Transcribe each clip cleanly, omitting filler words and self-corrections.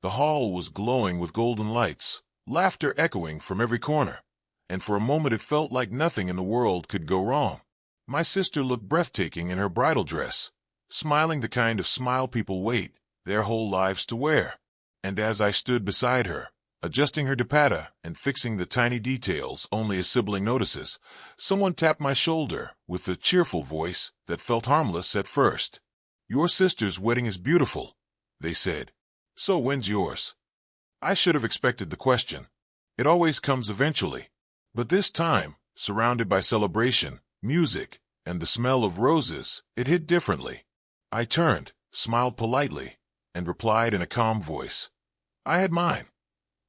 The hall was glowing with golden lights, laughter echoing from every corner, and for a moment it felt like nothing in the world could go wrong. My sister looked breathtaking in her bridal dress, smiling the kind of smile people wait their whole lives to wear. And as I stood beside her, adjusting her dupatta and fixing the tiny details only a sibling notices, someone tapped my shoulder with a cheerful voice that felt harmless at first. "Your sister's wedding is beautiful," they said. "So when's yours?" I should have expected the question. It always comes eventually. But this time, surrounded by celebration, music, and the smell of roses, it hit differently. I turned, smiled politely, and replied in a calm voice. I had mine.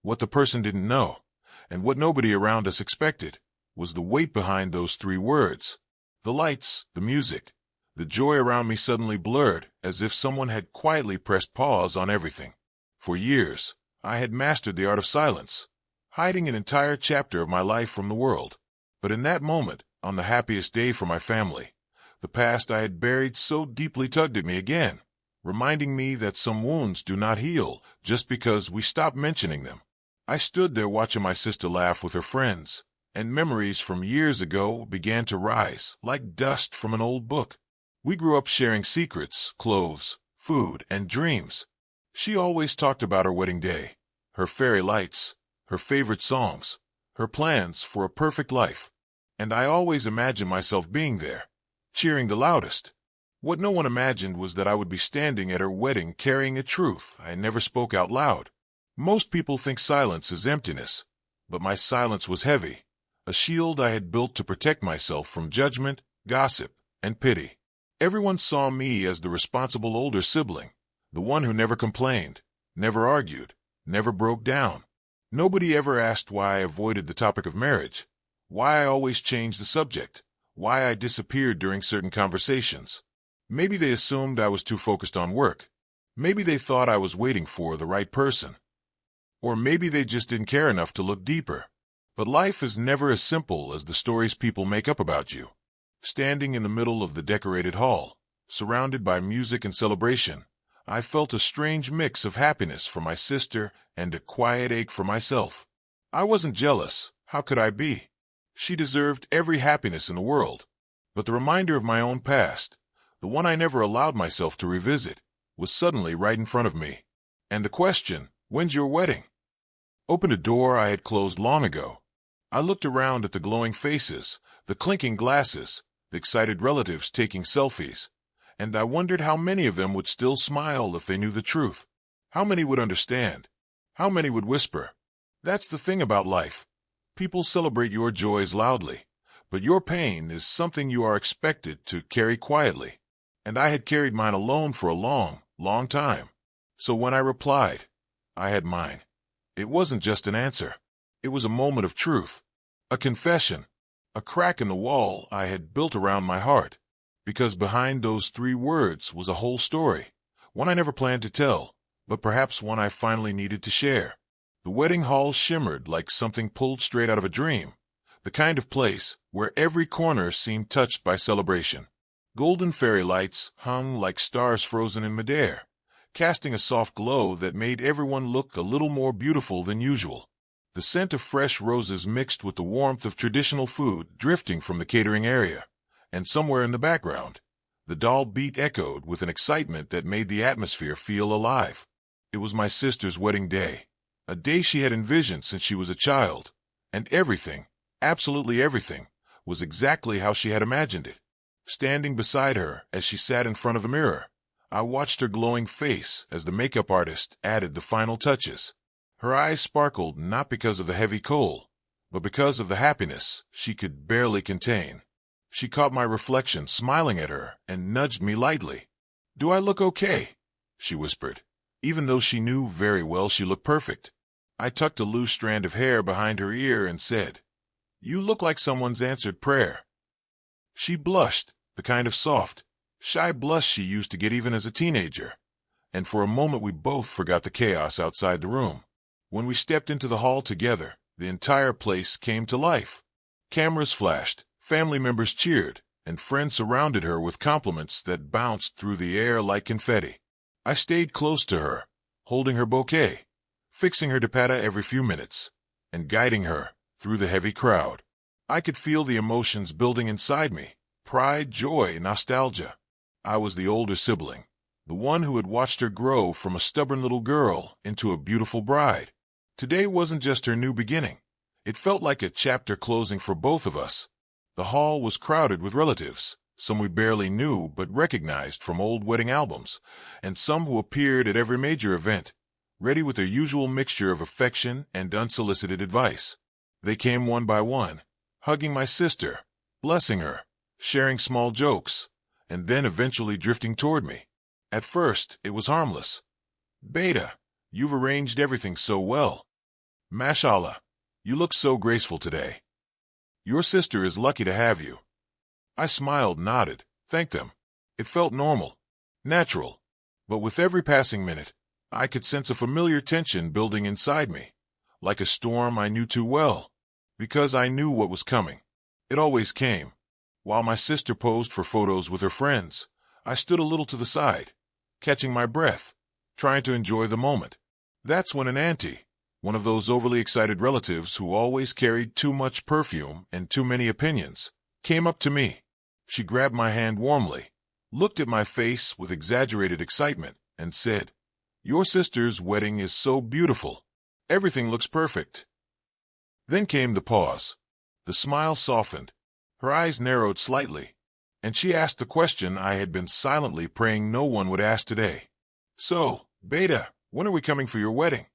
What the person didn't know, and what nobody around us expected, was the weight behind those 3 words. The lights, the music, the joy around me suddenly blurred, as if someone had quietly pressed pause on everything. For years, I had mastered the art of silence, hiding an entire chapter of my life from the world. But in that moment, on the happiest day for my family, the past I had buried so deeply tugged at me again, reminding me that some wounds do not heal just because we stop mentioning them. I stood there watching my sister laugh with her friends, and memories from years ago began to rise like dust from an old book. We grew up sharing secrets, clothes, food, and dreams. She always talked about her wedding day, her fairy lights, her favorite songs, her plans for a perfect life. And I always imagined myself being there, cheering the loudest. What no one imagined was that I would be standing at her wedding carrying a truth I never spoke out loud. Most people think silence is emptiness, but my silence was heavy, a shield I had built to protect myself from judgment, gossip, and pity. Everyone saw me as the responsible older sibling, the one who never complained, never argued, never broke down. Nobody ever asked why I avoided the topic of marriage, why I always changed the subject, why I disappeared during certain conversations. Maybe they assumed I was too focused on work. Maybe they thought I was waiting for the right person. Or maybe they just didn't care enough to look deeper. But life is never as simple as the stories people make up about you. Standing in the middle of the decorated hall, surrounded by music and celebration, I felt a strange mix of happiness for my sister and a quiet ache for myself. I wasn't jealous. How could I be? She deserved every happiness in the world. But the reminder of my own past, the one I never allowed myself to revisit, was suddenly right in front of me. And the question, "When's your wedding?" opened a door I had closed long ago. I looked around at the glowing faces, the clinking glasses, the excited relatives taking selfies, and I wondered how many of them would still smile if they knew the truth. How many would understand? How many would whisper? That's the thing about life. People celebrate your joys loudly, but your pain is something you are expected to carry quietly. And I had carried mine alone for a long, long time. So when I replied, I had mine, it wasn't just an answer. It was a moment of truth, a confession, a crack in the wall I had built around my heart. Because behind those 3 words was a whole story, one I never planned to tell, but perhaps one I finally needed to share. The wedding hall shimmered like something pulled straight out of a dream, the kind of place where every corner seemed touched by celebration. Golden fairy lights hung like stars frozen in midair, casting a soft glow that made everyone look a little more beautiful than usual. The scent of fresh roses mixed with the warmth of traditional food drifting from the catering area. And somewhere in the background, the doll beat echoed with an excitement that made the atmosphere feel alive. It was my sister's wedding day, a day she had envisioned since she was a child, and everything, absolutely everything, was exactly how she had imagined it. Standing beside her as she sat in front of the mirror, I watched her glowing face as the makeup artist added the final touches. Her eyes sparkled not because of the heavy kohl, but because of the happiness she could barely contain. She caught my reflection smiling at her and nudged me lightly. "Do I look okay?" she whispered, even though she knew very well she looked perfect. I tucked a loose strand of hair behind her ear and said, "You look like someone's answered prayer." She blushed, the kind of soft, shy blush she used to get even as a teenager, and for a moment we both forgot the chaos outside the room. When we stepped into the hall together, the entire place came to life. Cameras flashed, family members cheered, and friends surrounded her with compliments that bounced through the air like confetti. I stayed close to her, holding her bouquet, fixing her dupatta every few minutes, and guiding her through the heavy crowd. I could feel the emotions building inside me: pride, joy, nostalgia. I was the older sibling, the one who had watched her grow from a stubborn little girl into a beautiful bride. Today wasn't just her new beginning. It felt like a chapter closing for both of us. The hall was crowded with relatives, some we barely knew but recognized from old wedding albums, and some who appeared at every major event, ready with their usual mixture of affection and unsolicited advice. They came one by one, hugging my sister, blessing her, sharing small jokes, and then eventually drifting toward me. At first, it was harmless. "Beta, you've arranged everything so well. Mashallah, you look so graceful today. Your sister is lucky to have you." I smiled, nodded, thanked them. It felt normal, natural. But with every passing minute, I could sense a familiar tension building inside me, like a storm I knew too well, because I knew what was coming. It always came. While my sister posed for photos with her friends, I stood a little to the side, catching my breath, trying to enjoy the moment. That's when an auntie, one of those overly excited relatives who always carried too much perfume and too many opinions, came up to me. She grabbed my hand warmly, looked at my face with exaggerated excitement, and said, "Your sister's wedding is so beautiful. Everything looks perfect." Then came the pause. The smile softened. Her eyes narrowed slightly, and she asked the question I had been silently praying no one would ask today. "So, Beta, when are we coming for your wedding?"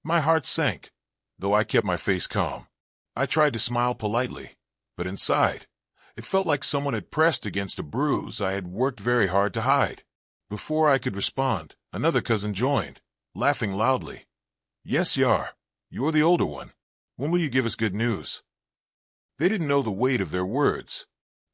My heart sank, though I kept my face calm. I tried to smile politely, but inside, it felt like someone had pressed against a bruise I had worked very hard to hide. Before I could respond, another cousin joined, laughing loudly. "Yes, Yar, you're the older one. When will you give us good news?" They didn't know the weight of their words.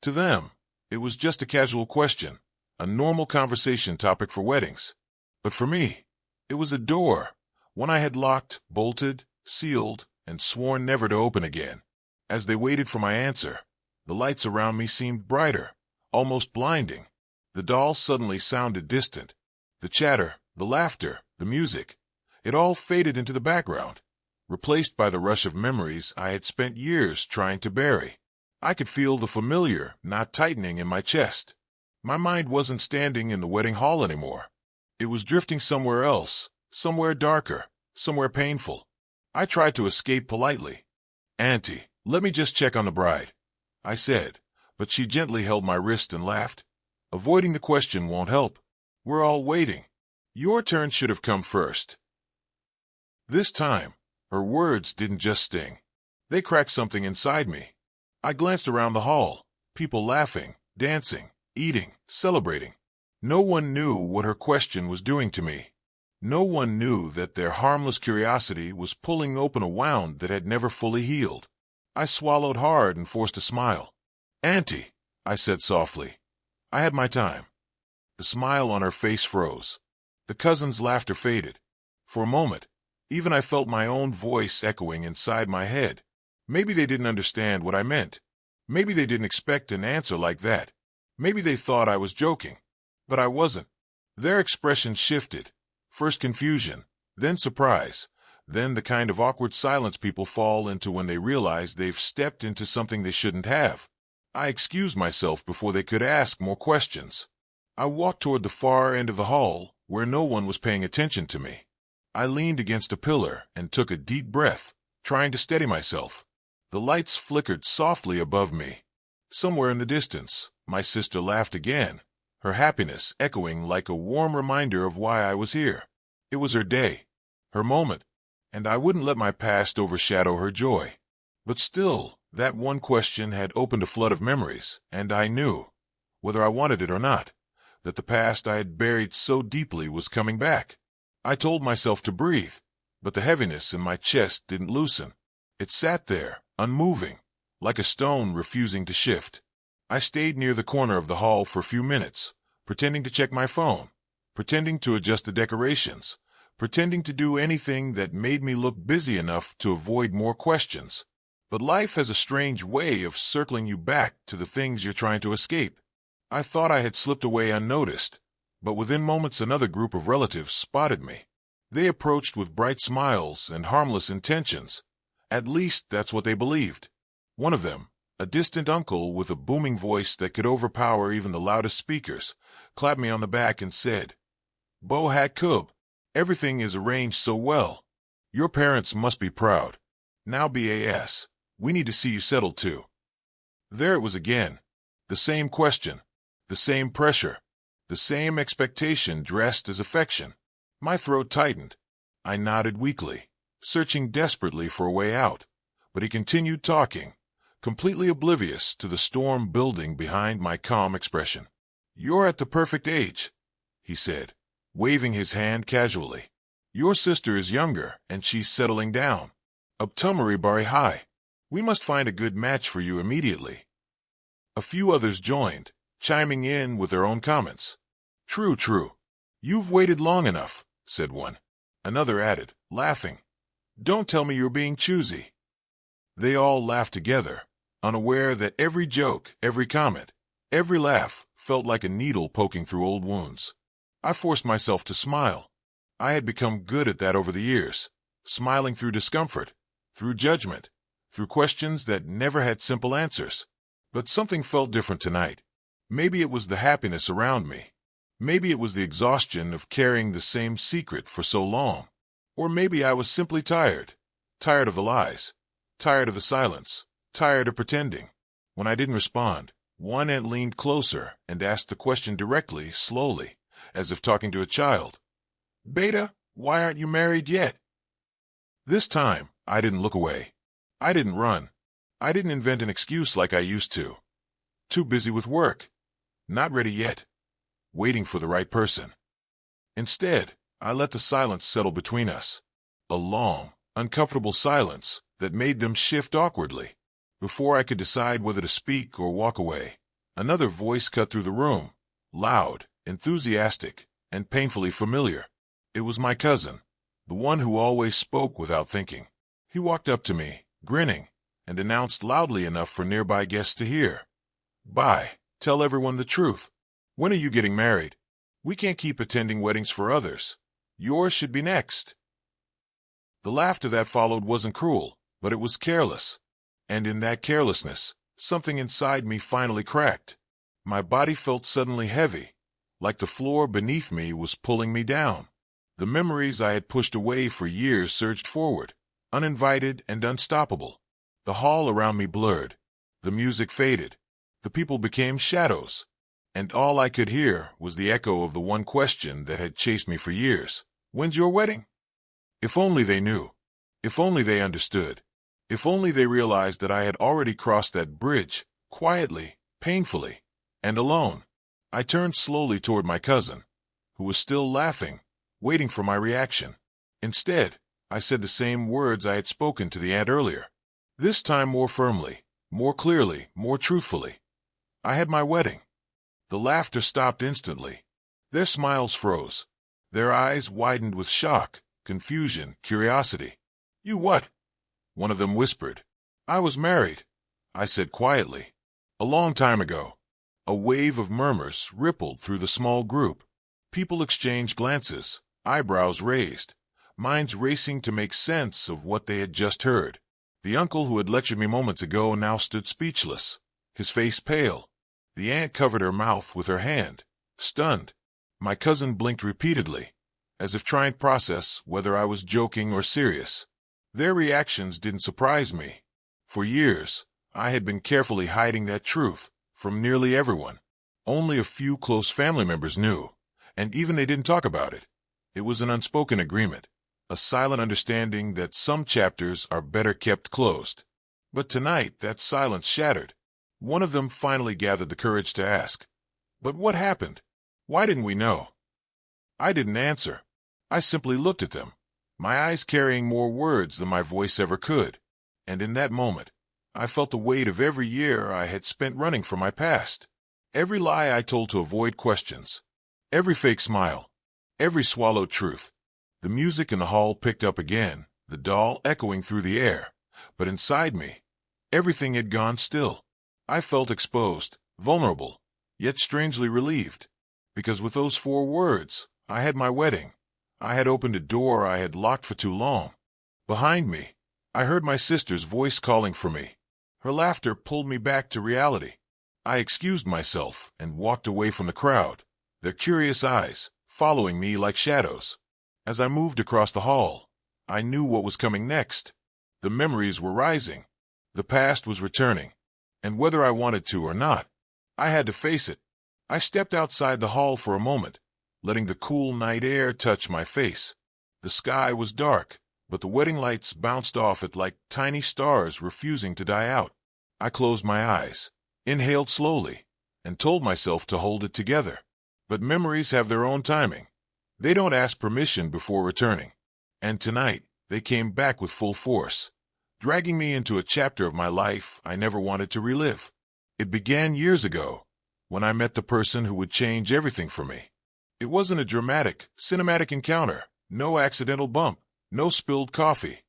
To them, it was just a casual question, a normal conversation topic for weddings. But for me, it was a door, one I had locked, bolted, sealed, and sworn never to open again. As they waited for my answer, the lights around me seemed brighter, almost blinding. The dolls suddenly sounded distant. The chatter, the laughter, the music, it all faded into the background, replaced by the rush of memories I had spent years trying to bury. I could feel the familiar knot tightening in my chest. My mind wasn't standing in the wedding hall anymore. It was drifting somewhere else, somewhere darker, somewhere painful. I tried to escape politely. "Auntie, let me just check on the bride," I said, but she gently held my wrist and laughed. "Avoiding the question won't help. We're all waiting. Your turn should have come first." This time, her words didn't just sting. They cracked something inside me. I glanced around the hall, people laughing, dancing, eating, celebrating. No one knew what her question was doing to me. No one knew that their harmless curiosity was pulling open a wound that had never fully healed. I swallowed hard and forced a smile. "Auntie," I said softly, "I had my time." The smile on her face froze. The cousin's laughter faded. For a moment, even I felt my own voice echoing inside my head. Maybe they didn't understand what I meant. Maybe they didn't expect an answer like that. Maybe they thought I was joking. But I wasn't. Their expression shifted. First confusion, then surprise, then the kind of awkward silence people fall into when they realize they've stepped into something they shouldn't have. I excused myself before they could ask more questions. I walked toward the far end of the hall, where no one was paying attention to me. I leaned against a pillar and took a deep breath, trying to steady myself. The lights flickered softly above me. Somewhere in the distance, my sister laughed again, her happiness echoing like a warm reminder of why I was here. It was her day, her moment, and I wouldn't let my past overshadow her joy. But still, that one question had opened a flood of memories, and I knew, whether I wanted it or not, that the past I had buried so deeply was coming back. I told myself to breathe, but the heaviness in my chest didn't loosen. It sat there, unmoving, like a stone refusing to shift. I stayed near the corner of the hall for a few minutes, pretending to check my phone, pretending to adjust the decorations, pretending to do anything that made me look busy enough to avoid more questions. But life has a strange way of circling you back to the things you're trying to escape. I thought I had slipped away unnoticed, but within moments another group of relatives spotted me. They approached with bright smiles and harmless intentions. At least that's what they believed. One of them, a distant uncle with a booming voice that could overpower even the loudest speakers, clapped me on the back and said, "Bo Hat Kub, everything is arranged so well. Your parents must be proud. Now BAS, we need to see you settled too." There it was again. The same question, the same pressure, the same expectation dressed as affection. My throat tightened. I nodded weakly, searching desperately for a way out, but he continued talking, completely oblivious to the storm building behind my calm expression. "You're at the perfect age," he said, waving his hand casually. "Your sister is younger, and she's settling down. Uptumari Bari High. We must find a good match for you immediately." A few others joined, chiming in with their own comments. "True, true. You've waited long enough," said one. Another added, laughing, "Don't tell me you're being choosy." They all laughed together, unaware that every joke, every comment, every laugh felt like a needle poking through old wounds. I forced myself to smile. I had become good at that over the years, smiling through discomfort, through judgment, through questions that never had simple answers. But something felt different tonight. Maybe it was the happiness around me. Maybe it was the exhaustion of carrying the same secret for so long. Or maybe I was simply tired. Tired of the lies. Tired of the silence. Tired of pretending. When I didn't respond, one aunt leaned closer and asked the question directly, slowly, as if talking to a child. "Beta, why aren't you married yet?" This time, I didn't look away. I didn't run. I didn't invent an excuse like I used to. Too busy with work. Not ready yet. Waiting for the right person. Instead, I let the silence settle between us. A long, uncomfortable silence that made them shift awkwardly. Before I could decide whether to speak or walk away, another voice cut through the room, loud, enthusiastic, and painfully familiar. It was my cousin, the one who always spoke without thinking. He walked up to me, grinning, and announced loudly enough for nearby guests to hear. "Bye, tell everyone the truth. When are you getting married? We can't keep attending weddings for others. Yours should be next." The laughter that followed wasn't cruel, but it was careless. And in that carelessness, something inside me finally cracked. My body felt suddenly heavy, like the floor beneath me was pulling me down. The memories I had pushed away for years surged forward, uninvited and unstoppable. The hall around me blurred. The music faded. The people became shadows. And all I could hear was the echo of the one question that had chased me for years. "When's your wedding?" If only they knew. If only they understood. If only they realized that I had already crossed that bridge, quietly, painfully, and alone. I turned slowly toward my cousin, who was still laughing, waiting for my reaction. Instead, I said the same words I had spoken to the aunt earlier. This time more firmly, more clearly, more truthfully. I had my wedding. The laughter stopped instantly. Their smiles froze. Their eyes widened with shock, confusion, curiosity. "You what?" one of them whispered. "I was married," I said quietly. "A long time ago." A wave of murmurs rippled through the small group. People exchanged glances, eyebrows raised, minds racing to make sense of what they had just heard. The uncle who had lectured me moments ago now stood speechless, his face pale. The aunt covered her mouth with her hand, stunned. My cousin blinked repeatedly, as if trying to process whether I was joking or serious. Their reactions didn't surprise me. For years, I had been carefully hiding that truth from nearly everyone. Only a few close family members knew, and even they didn't talk about it. It was an unspoken agreement, a silent understanding that some chapters are better kept closed. But tonight, that silence shattered. One of them finally gathered the courage to ask, "But what happened? Why didn't we know?" I didn't answer. I simply looked at them, my eyes carrying more words than my voice ever could. And in that moment, I felt the weight of every year I had spent running from my past. Every lie I told to avoid questions. Every fake smile. Every swallowed truth. The music in the hall picked up again, the doll echoing through the air. But inside me, everything had gone still. I felt exposed, vulnerable, yet strangely relieved. Because with those 4 words, I had my wedding. I had opened a door I had locked for too long. Behind me, I heard my sister's voice calling for me. Her laughter pulled me back to reality. I excused myself and walked away from the crowd, their curious eyes following me like shadows. As I moved across the hall, I knew what was coming next. The memories were rising. The past was returning. And whether I wanted to or not, I had to face it. I stepped outside the hall for a moment, letting the cool night air touch my face. The sky was dark, but the wedding lights bounced off it like tiny stars refusing to die out. I closed my eyes, inhaled slowly, and told myself to hold it together. But memories have their own timing. They don't ask permission before returning. And tonight, they came back with full force, dragging me into a chapter of my life I never wanted to relive. It began years ago, when I met the person who would change everything for me. It wasn't a dramatic, cinematic encounter, no accidental bump, no spilled coffee,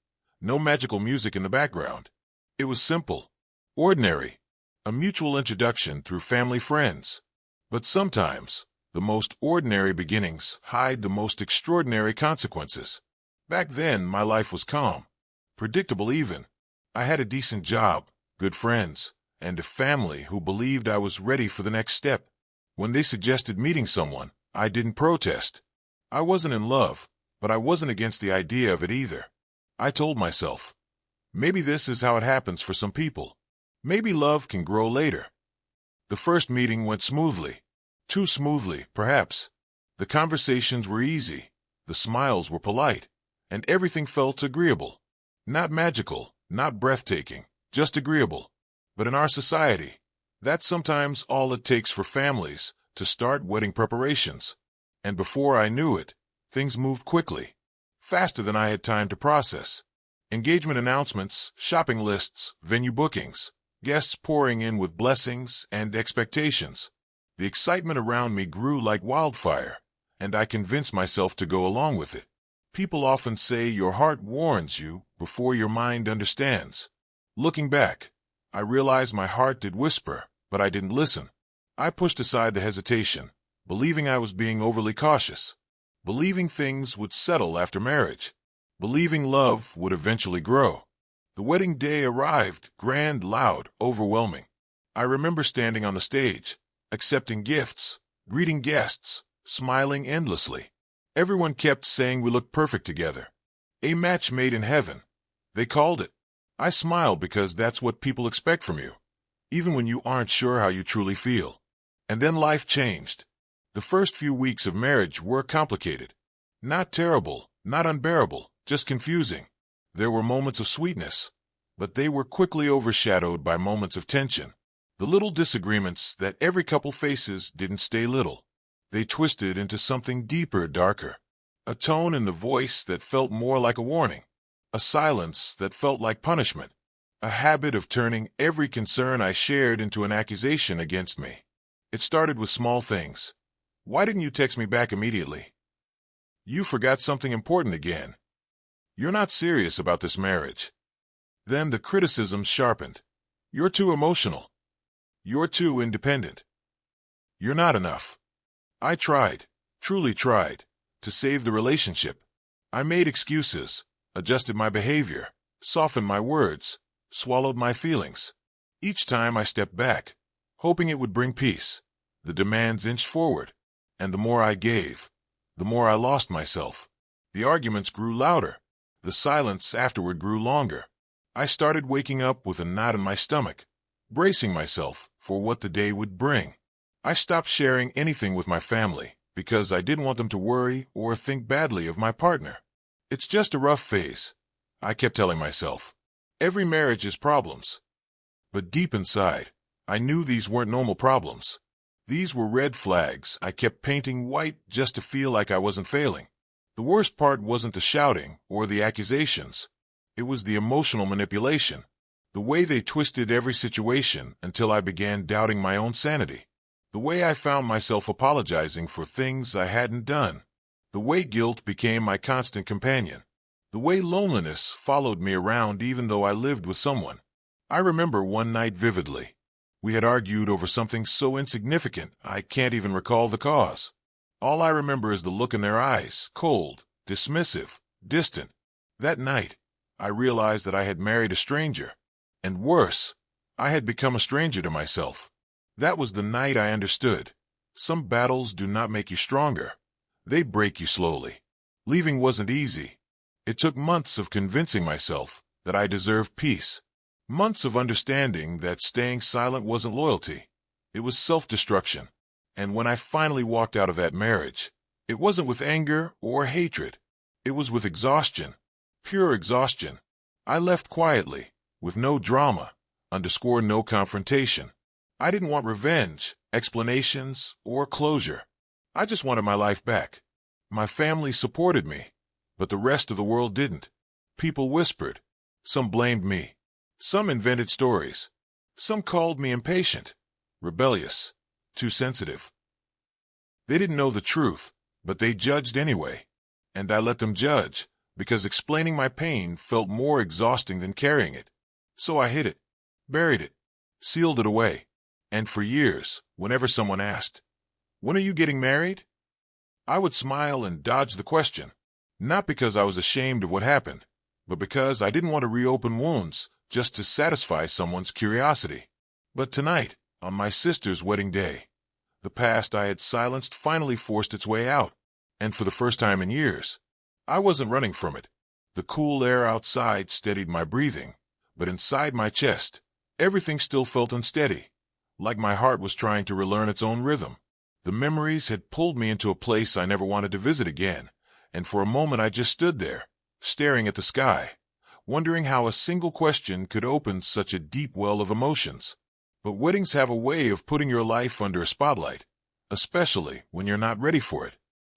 no magical music in the background. It was simple, ordinary, a mutual introduction through family friends. But sometimes, the most ordinary beginnings hide the most extraordinary consequences. Back then, my life was calm, predictable even. I had a decent job, good friends, and a family who believed I was ready for the next step. When they suggested meeting someone, I didn't protest. I wasn't in love, but I wasn't against the idea of it either. I told myself, maybe this is how it happens for some people. Maybe love can grow later. The first meeting went smoothly. Too smoothly, perhaps. The conversations were easy, the smiles were polite, and everything felt agreeable. Not magical, not breathtaking, just agreeable. But in our society, that's sometimes all it takes for families to start wedding preparations. And before I knew it, things moved quickly, faster than I had time to process. Engagement announcements, shopping lists, venue bookings, guests pouring in with blessings and expectations. The excitement around me grew like wildfire, and I convinced myself to go along with it. People often say your heart warns you before your mind understands. Looking back, I realized my heart did whisper, but I didn't listen. I pushed aside the hesitation, believing I was being overly cautious, believing things would settle after marriage, believing love would eventually grow. The wedding day arrived, grand, loud, overwhelming. I remember standing on the stage, accepting gifts, greeting guests, smiling endlessly. Everyone kept saying we looked perfect together. A match made in heaven. They called it. I smiled because that's what people expect from you, even when you aren't sure how you truly feel. And then life changed. The first few weeks of marriage were complicated. Not terrible, not unbearable, just confusing. There were moments of sweetness, but they were quickly overshadowed by moments of tension. The little disagreements that every couple faces didn't stay little. They twisted into something deeper, darker. A tone in the voice that felt more like a warning. A silence that felt like punishment. A habit of turning every concern I shared into an accusation against me. It started with small things. Why didn't you text me back immediately? You forgot something important again. You're not serious about this marriage. Then the criticism sharpened. You're too emotional. You're too independent. You're not enough. I tried, truly tried, to save the relationship. I made excuses, adjusted my behavior, softened my words, swallowed my feelings. Each time I stepped back, hoping it would bring peace, the demands inched forward, and the more I gave, the more I lost myself. The arguments grew louder. The silence afterward grew longer. I started waking up with a knot in my stomach, bracing myself for what the day would bring. I stopped sharing anything with my family because I didn't want them to worry or think badly of my partner. It's just a rough phase, I kept telling myself. Every marriage has problems. But deep inside, I knew these weren't normal problems. These were red flags I kept painting white just to feel like I wasn't failing. The worst part wasn't the shouting or the accusations. It was the emotional manipulation, the way they twisted every situation until I began doubting my own sanity. The way I found myself apologizing for things I hadn't done. The way guilt became my constant companion. The way loneliness followed me around even though I lived with someone. I remember one night vividly. We had argued over something so insignificant I can't even recall the cause. All I remember is the look in their eyes, cold, dismissive, distant. That night, I realized that I had married a stranger. And worse, I had become a stranger to myself. That was the night I understood. Some battles do not make you stronger. They break you slowly. Leaving wasn't easy. It took months of convincing myself that I deserved peace. Months of understanding that staying silent wasn't loyalty. It was self-destruction. And when I finally walked out of that marriage, it wasn't with anger or hatred. It was with exhaustion. Pure exhaustion. I left quietly, with no drama, no confrontation. I didn't want revenge, explanations, or closure. I just wanted my life back. My family supported me, but the rest of the world didn't. People whispered. Some blamed me. Some invented stories. Some called me impatient, rebellious, too sensitive. They didn't know the truth, but they judged anyway. And I let them judge, because explaining my pain felt more exhausting than carrying it. So I hid it, buried it, sealed it away. And for years, whenever someone asked, "When are you getting married?" I would smile and dodge the question. Not because I was ashamed of what happened, but because I didn't want to reopen wounds just to satisfy someone's curiosity. But tonight, on my sister's wedding day, the past I had silenced finally forced its way out. And for the first time in years, I wasn't running from it. The cool air outside steadied my breathing, but inside my chest, everything still felt unsteady, like my heart was trying to relearn its own rhythm. The memories had pulled me into a place I never wanted to visit again, and for a moment I just stood there, staring at the sky, wondering how a single question could open such a deep well of emotions. But weddings have a way of putting your life under a spotlight, especially when you're not ready for it.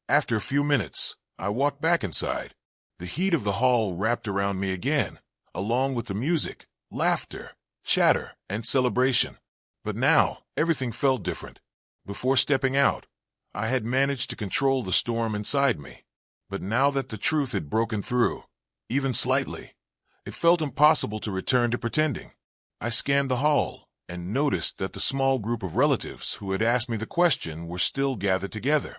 After a few minutes, I walked back inside. The heat of the hall wrapped around me again, along with the music, laughter, chatter, and celebration. But now, everything felt different. Before stepping out, I had managed to control the storm inside me. But now that the truth had broken through, even slightly, it felt impossible to return to pretending. I scanned the hall and noticed that the small group of relatives who had asked me the question were still gathered together.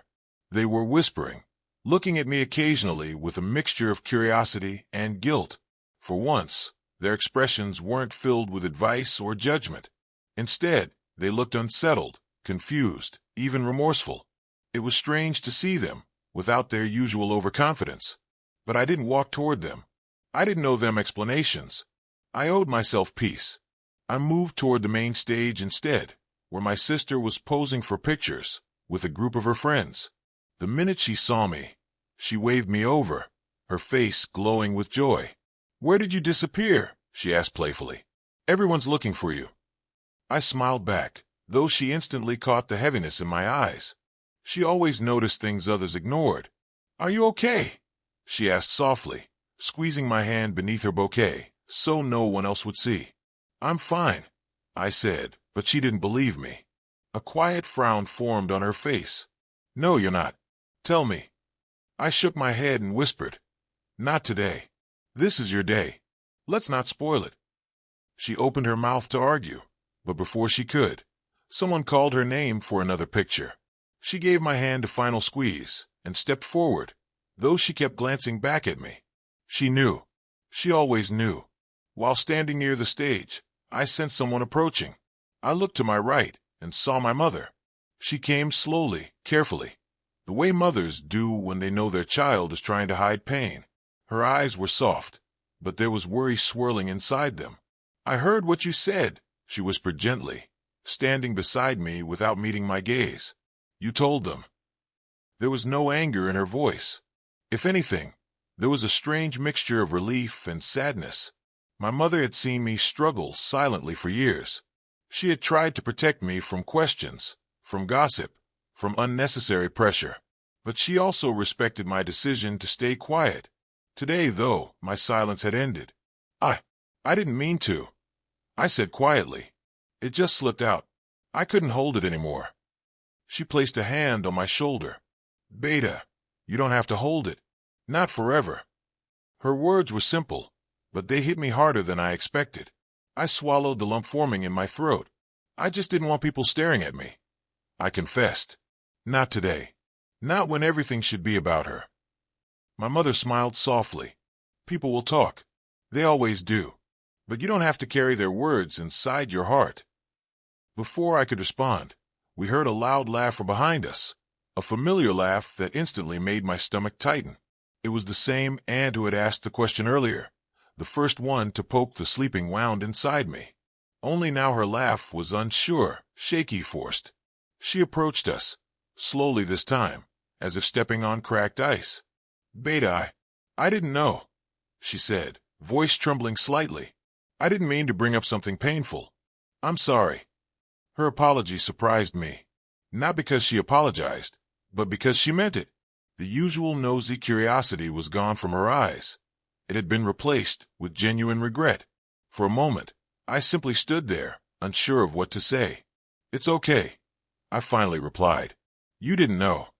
They were whispering, looking at me occasionally with a mixture of curiosity and guilt. For once, their expressions weren't filled with advice or judgment. Instead, they looked unsettled, confused, even remorseful. It was strange to see them, without their usual overconfidence. But I didn't walk toward them. I didn't owe them explanations. I owed myself peace. I moved toward the main stage instead, where my sister was posing for pictures with a group of her friends. The minute she saw me, she waved me over, her face glowing with joy. "Where did you disappear?" she asked playfully. "Everyone's looking for you." I smiled back, though she instantly caught the heaviness in my eyes. She always noticed things others ignored. "Are you okay?" she asked softly, squeezing my hand beneath her bouquet, so no one else would see. "I'm fine," I said, but she didn't believe me. A quiet frown formed on her face. "No, you're not. Tell me." I shook my head and whispered, "Not today. This is your day. Let's not spoil it." She opened her mouth to argue, but before she could, someone called her name for another picture. She gave my hand a final squeeze and stepped forward, though she kept glancing back at me. She knew. She always knew. While standing near the stage, I sensed someone approaching. I looked to my right and saw my mother. She came slowly, carefully, the way mothers do when they know their child is trying to hide pain. Her eyes were soft, but there was worry swirling inside them. "I heard what you said," she whispered gently, standing beside me without meeting my gaze. "You told them." There was no anger in her voice. If anything, there was a strange mixture of relief and sadness. My mother had seen me struggle silently for years. She had tried to protect me from questions, from gossip, from unnecessary pressure. But she also respected my decision to stay quiet. Today, though, my silence had ended. I didn't mean to," I said quietly. "It just slipped out. I couldn't hold it anymore." She placed a hand on my shoulder. "Beta, you don't have to hold it. Not forever." Her words were simple, but they hit me harder than I expected. I swallowed the lump forming in my throat. I just didn't want people staring at me. I confessed. Not today. Not when everything should be about her. My mother smiled softly. People will talk. They always do. But you don't have to carry their words inside your heart. Before I could respond, we heard a loud laugh from behind us, a familiar laugh that instantly made my stomach tighten. It was the same aunt who had asked the question earlier, the first one to poke the sleeping wound inside me. Only now her laugh was unsure, shaky, forced. She approached us, slowly this time, as if stepping on cracked ice. "Beta, I didn't know," she said, voice trembling slightly. "I didn't mean to bring up something painful. I'm sorry." Her apology surprised me, not because she apologized, but because she meant it. The usual nosy curiosity was gone from her eyes. It had been replaced with genuine regret. For a moment, I simply stood there, unsure of what to say. "It's okay," I finally replied. "You didn't know."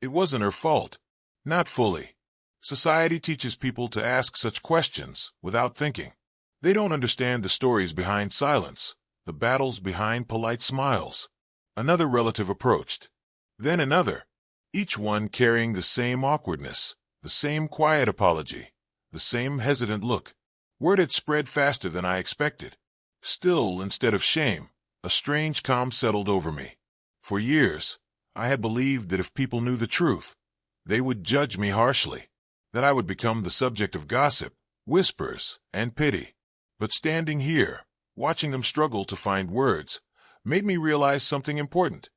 It wasn't her fault. Not fully. Society teaches people to ask such questions without thinking. They don't understand the stories behind silence, the battles behind polite smiles. Another relative approached. Then another, each one carrying the same awkwardness, the same quiet apology, the same hesitant look. Word had spread faster than I expected. Still, instead of shame, a strange calm settled over me. For years, I had believed that if people knew the truth, they would judge me harshly, that I would become the subject of gossip, whispers, and pity. But standing here, watching them struggle to find words, made me realize something important.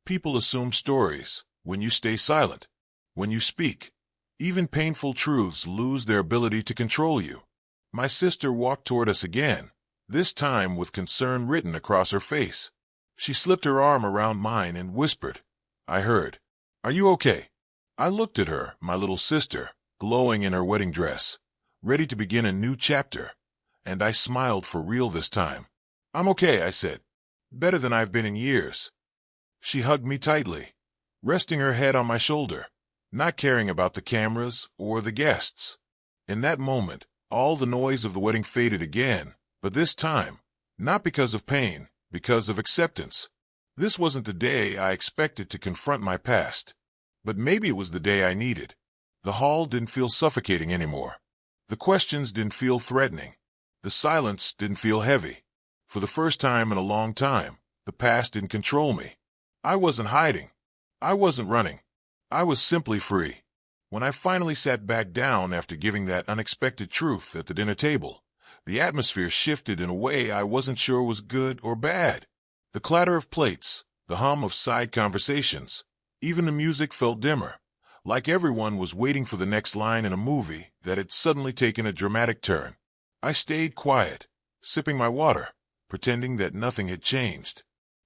People assume stories when you stay silent. When you speak, even painful truths lose their ability to control you. My sister walked toward us again, this time with concern written across her face. She slipped her arm around mine and whispered. I heard, "Are you okay?" I looked at her, my little sister, glowing in her wedding dress, ready to begin a new chapter, and I smiled for real this time. "I'm okay," I said. "Better than I've been in years." She hugged me tightly, resting her head on my shoulder, not caring about the cameras or the guests. In that moment, all the noise of the wedding faded again, but this time, not because of pain, because of acceptance. This wasn't the day I expected to confront my past, but maybe it was the day I needed. The hall didn't feel suffocating anymore. The questions didn't feel threatening. The silence didn't feel heavy. For the first time in a long time, the past didn't control me. I wasn't hiding. I wasn't running. I was simply free. When I finally sat back down after giving that unexpected truth at the dinner table, the atmosphere shifted in a way I wasn't sure was good or bad. The clatter of plates, the hum of side conversations, even the music felt dimmer, like everyone was waiting for the next line in a movie that had suddenly taken a dramatic turn. I stayed quiet, sipping my water, pretending that nothing had changed.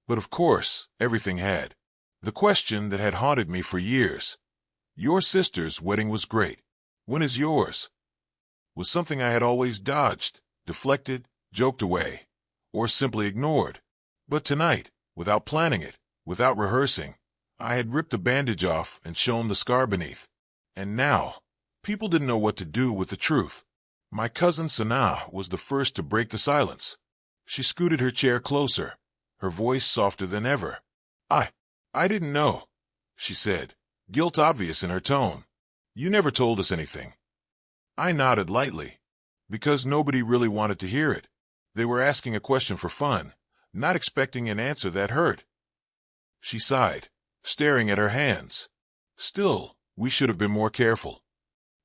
But of course, everything had. The question that had haunted me for years, "Your sister's wedding was great. When is yours?" was something I had always dodged, deflected, joked away, or simply ignored. But tonight, without planning it, without rehearsing, I had ripped the bandage off and shown the scar beneath. And now, people didn't know what to do with the truth. My cousin Sanaa was the first to break the silence. She scooted her chair closer, her voice softer than ever. I didn't know," she said, guilt obvious in her tone. "You never told us anything." I nodded lightly, because nobody really wanted to hear it. They were asking a question for fun, not expecting an answer that hurt. She sighed, staring at her hands. "Still, we should have been more careful."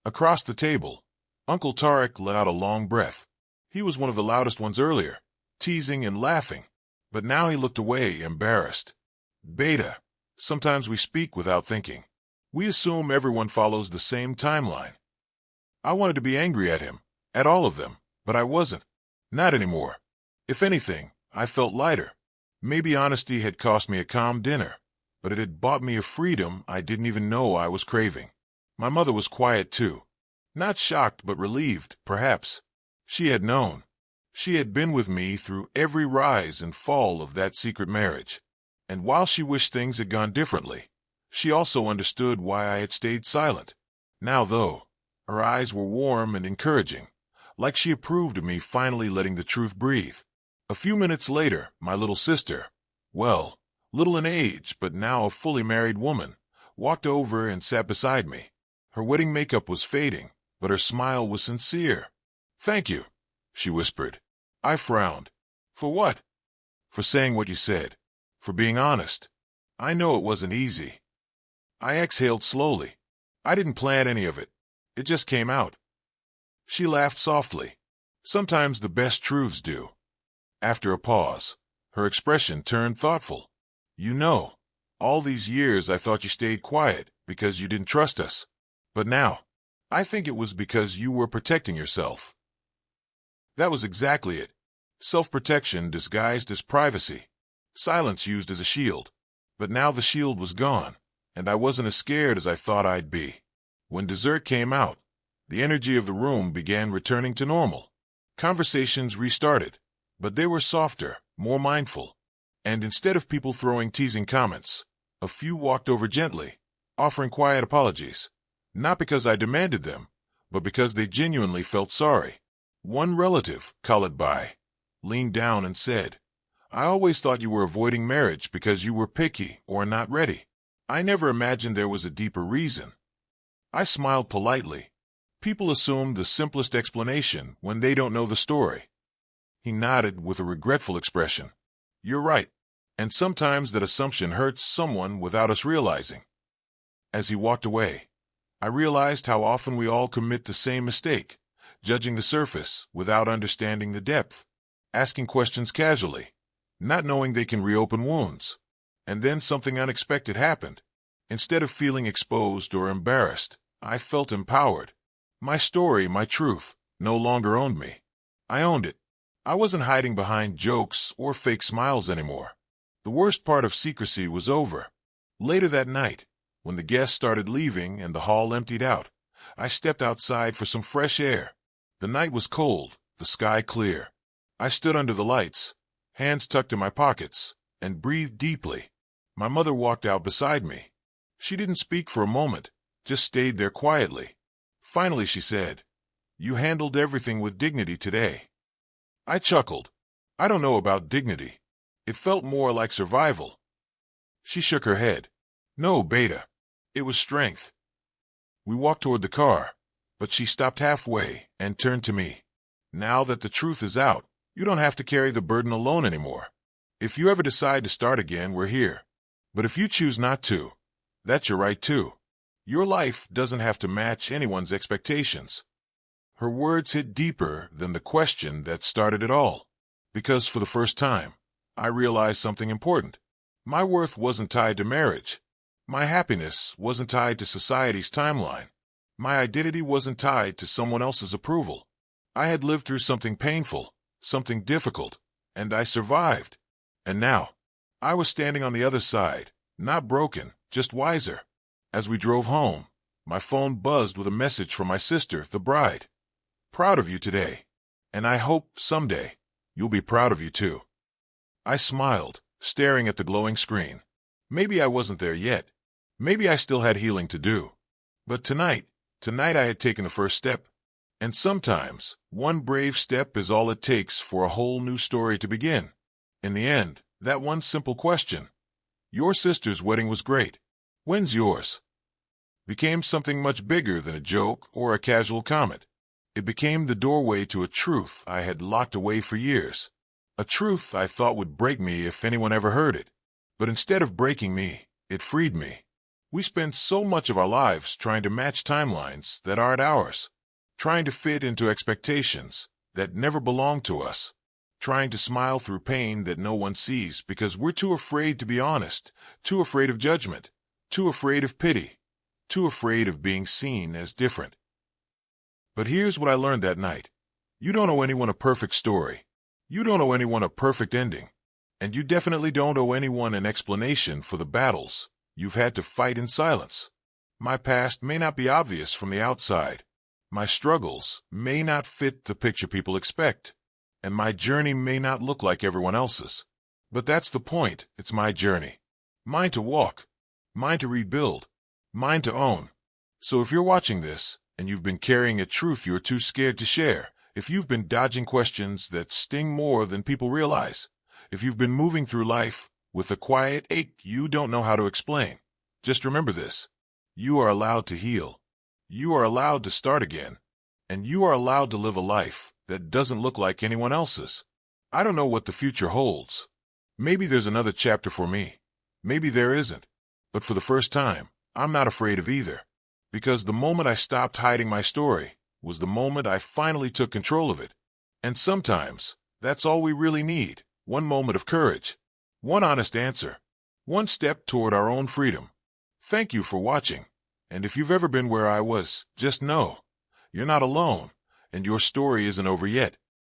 Across the table, Uncle Tarek let out a long breath. He was one of the loudest ones earlier, teasing and laughing, but now he looked away, embarrassed. "Beta, sometimes we speak without thinking. We assume everyone follows the same timeline." I wanted to be angry at him, at all of them, but I wasn't. Not anymore. If anything, I felt lighter. Maybe honesty had cost me a calm dinner, but it had bought me a freedom I didn't even know I was craving. My mother was quiet too. Not shocked, but relieved, perhaps. She had known. She had been with me through every rise and fall of that secret marriage. And while she wished things had gone differently, she also understood why I had stayed silent. Now, though, her eyes were warm and encouraging, like she approved of me finally letting the truth breathe. A few minutes later, my little sister, well, little in age but now a fully married woman, walked over and sat beside me. Her wedding makeup was fading, but her smile was sincere. "Thank you," she whispered. I frowned. "For what?" "For saying what you said. For being honest. I know it wasn't easy." I exhaled slowly. I didn't plan any of it. It just came out. She laughed softly. Sometimes the best truths do. After a pause, her expression turned thoughtful. "You know, all these years I thought you stayed quiet because you didn't trust us. But now, I think it was because you were protecting yourself." That was exactly it. Self-protection disguised as privacy. Silence used as a shield. But now the shield was gone, and I wasn't as scared as I thought I'd be. When dessert came out, the energy of the room began returning to normal. Conversations restarted, but they were softer, more mindful. And instead of people throwing teasing comments, a few walked over gently, offering quiet apologies. Not because I demanded them, but because they genuinely felt sorry. One relative, colored by, leaned down and said, "I always thought you were avoiding marriage because you were picky or not ready. I never imagined there was a deeper reason." I smiled politely. People assume the simplest explanation when they don't know the story. He nodded with a regretful expression. "You're right. And sometimes that assumption hurts someone without us realizing." As he walked away, I realized how often we all commit the same mistake, judging the surface without understanding the depth, asking questions casually, not knowing they can reopen wounds. And then something unexpected happened. Instead of feeling exposed or embarrassed, I felt empowered. My story, my truth, no longer owned me. I owned it. I wasn't hiding behind jokes or fake smiles anymore. The worst part of secrecy was over. Later that night, when the guests started leaving and the hall emptied out, I stepped outside for some fresh air. The night was cold, the sky clear. I stood under the lights, hands tucked in my pockets, and breathed deeply. My mother walked out beside me. She didn't speak for a moment, just stayed there quietly. Finally she said, "You handled everything with dignity today." I chuckled. I don't know about dignity. It felt more like survival. She shook her head. "No, Beta. It was strength." We walked toward the car, but she stopped halfway and turned to me. "Now that the truth is out, you don't have to carry the burden alone anymore. If you ever decide to start again, we're here. But if you choose not to, that's your right too. Your life doesn't have to match anyone's expectations." Her words hit deeper than the question that started it all. Because for the first time, I realized something important. My worth wasn't tied to marriage. My happiness wasn't tied to society's timeline. My identity wasn't tied to someone else's approval. I had lived through something painful, something difficult, and I survived. And now, I was standing on the other side, not broken, just wiser. As we drove home, my phone buzzed with a message from my sister, the bride. "Proud of you today. And I hope, someday, you'll be proud of you too." I smiled, staring at the glowing screen. Maybe I wasn't there yet. Maybe I still had healing to do. But tonight I had taken the first step. And sometimes, one brave step is all it takes for a whole new story to begin. In the end, that one simple question, "Your sister's wedding was great. When's yours?" became something much bigger than a joke or a casual comment. It became the doorway to a truth I had locked away for years. A truth I thought would break me if anyone ever heard it. But instead of breaking me, it freed me. We spend so much of our lives trying to match timelines that aren't ours, trying to fit into expectations that never belong to us, trying to smile through pain that no one sees because we're too afraid to be honest, too afraid of judgment, too afraid of pity, too afraid of being seen as different. But here's what I learned that night. You don't owe anyone a perfect story. You don't owe anyone a perfect ending. And you definitely don't owe anyone an explanation for the battles you've had to fight in silence. My past may not be obvious from the outside. My struggles may not fit the picture people expect. And my journey may not look like everyone else's. But that's the point. It's my journey. Mine to walk. Mine to rebuild. Mine to own. So if you're watching this, and you've been carrying a truth you're too scared to share, if you've been dodging questions that sting more than people realize, if you've been moving through life with a quiet ache you don't know how to explain, just remember this. You are allowed to heal. You are allowed to start again, and you are allowed to live a life that doesn't look like anyone else's. I don't know what the future holds. Maybe there's another chapter for me. Maybe there isn't. But for the first time, I'm not afraid of either. Because the moment I stopped hiding my story was the moment I finally took control of it. And sometimes, that's all we really need. One moment of courage. One honest answer. One step toward our own freedom. Thank you for watching. And if you've ever been where I was, just know, you're not alone, and your story isn't over yet.